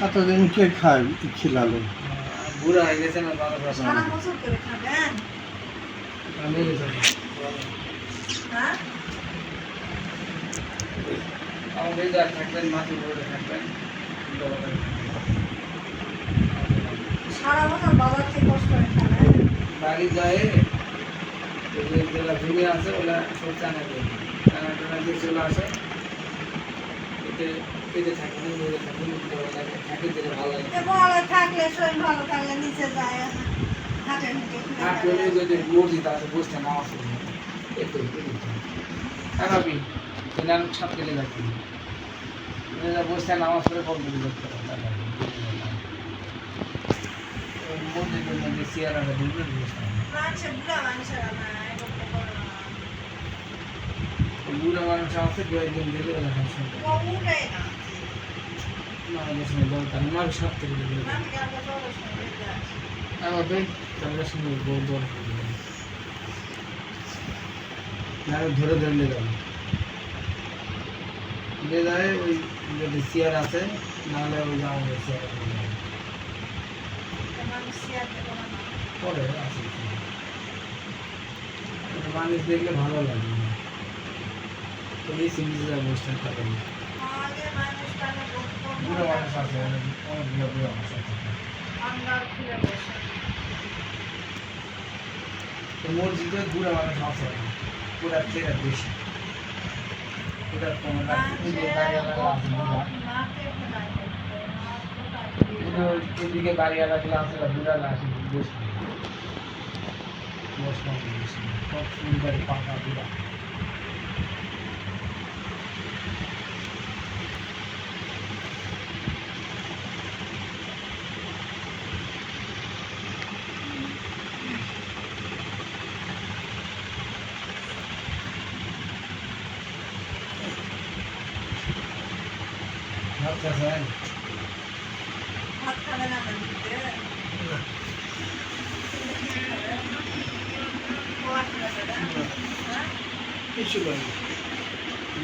এতদিন কে খায় খিলালো? বুড়া হয়ে গেছে না, সারা বছর করে খাবেন? হ্যাঁ? আমাদের থাকবেন, মাটি করে থাকবেন। সারা বছর বাজার থেকে কষ্ট করে খাবেন? বাড়ি যায় যেগুলা ভেঙে আছে ওগুলা সব চানা দিয়ে টানা দিয়ে চলে আসে। এতে পেটে থাকে না, মেরে থাকে, থাকে দিলে ভালো লাগে। বড় থাকলে শরীর ভালো থাকলে নিচে যায় হাটের হাঁটলে যদি মর্জি তাহলে বসতে না আসে একটু খাবি ছাপ কেটে যাচ্ছি বসতে নামাজ পড়ে কম দিকে করতে হবে। মন্দিরের মধ্যে চেয়ার আগে ঢুকলে বুড়া মানুষ আছে কয়েকদিন দিলে আমার সব থেকে আমার তাদের সঙ্গে ধরে ধরে নিয়ে যাবে নিয়ে যায়। ওই যদি চেয়ার আছে নাহলে ওই যাওয়া চেয়ার পরে আছে মানুষ দেখলে ভালো লাগে। এই সিরিজে অনুষ্ঠান থাকে না, বুড়ো মানুষ আছে, অনেকগুলো বুড়ো মানুষ আছে। মসজিদে বুড়ো মানুষ আছে পুরা থেকে বেশি। এদিকে বাড়িওয়ালা গুলো আছে বুড়া না আসে বেশি সব সুন্দর পাকা বুড়া। ভাত খাবে না কিছু লাগে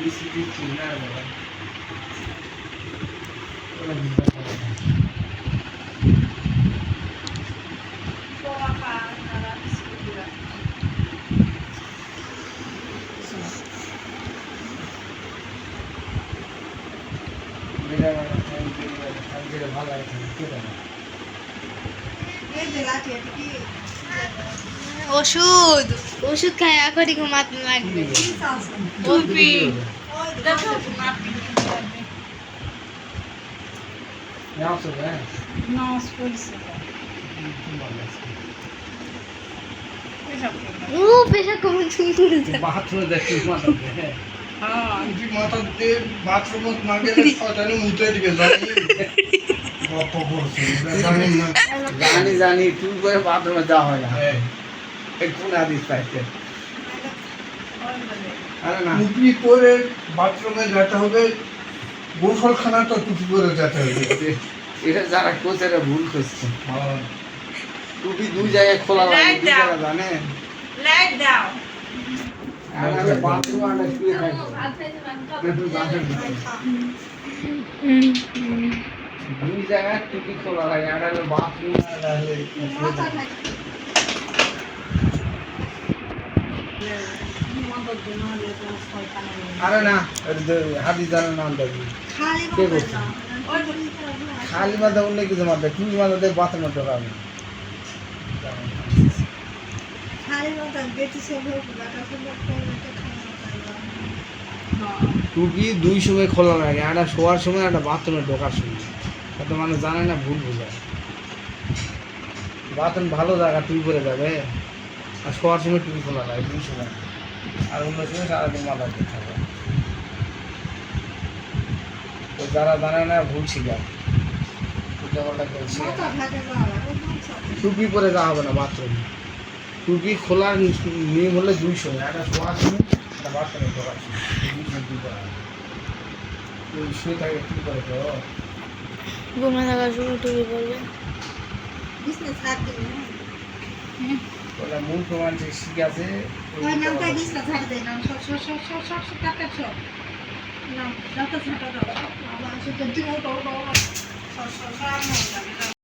বেশি কিছু না বাবা। ভালো লাগে ওষুধ ওষুধ খাই এখনই ঘুমাতে লাগবে। টুপি ও পেশা কমন বাথরুমে দেখি মাথা দিয়ে বাথরুমত না গেলে শয়তানি মুতে দিকে জানি গপ করছে জানি না। জানি জানি তুই করে বাথরুমে যাওয়া হয় না। কোন আদিস পাইছে? আরে না টুপি পরে বাথরুমে যেতে হবে, গোসলখানা তো টুপি পরে যেতে হবে। এটা যারা করছে এরা ভুল করছে। টুপি দুই জায়গায় খোলা লাগে, দুই জায়গা জানে। লাইট দাও। আরে বাথরুম আনা শুয়ে থাকবে দুই জায়গায় টুপি খোলা লাগে, আর বাথরুম আরে না হাতি জানার নাম দেখবি কে করছে খালি মাথা অন্য কিছু মাথা টুপি মাথা দিয়ে বাথরুমে ঢোকাবে। টুপি দুই সময় খোলা লাগে, একটা শোয়ার সময় একটা বাথরুমে ঢোকার সময়। এত মানুষ জানে না, ভুল বোঝায়। বাথরুম ভালো জায়গা টুপি পরে যাবে, আর শোয়ার সময় টুপি খোলা লাগে দুই সময়, আর অন্য সময় সারাদিন মাথা দিয়ে থাকে। তো যারা জানে না ভুল শিখায়, টুপি পরে যাওয়া হবে না বাথরুমে। টুপি খোলার নিয়ম হলে দুই সময়, একটা শোয়ার সময় একটা বাথরুমে ঢোকার সময়, দুই সময় টুপি পরা হবে। শুয়ে থাকে কী করে তো ঘুমে থাকার সময় টুপি পরবে। ওরা মূল প্রমাণ যে শিখে আছে ওই নামটা দিস না, ছাড় দে না, সর সর সর সর সর সর, টাকা সর নাম, যত ঝাঁটা দাও বাবা, আসো তো, তুমি ওটো ওটো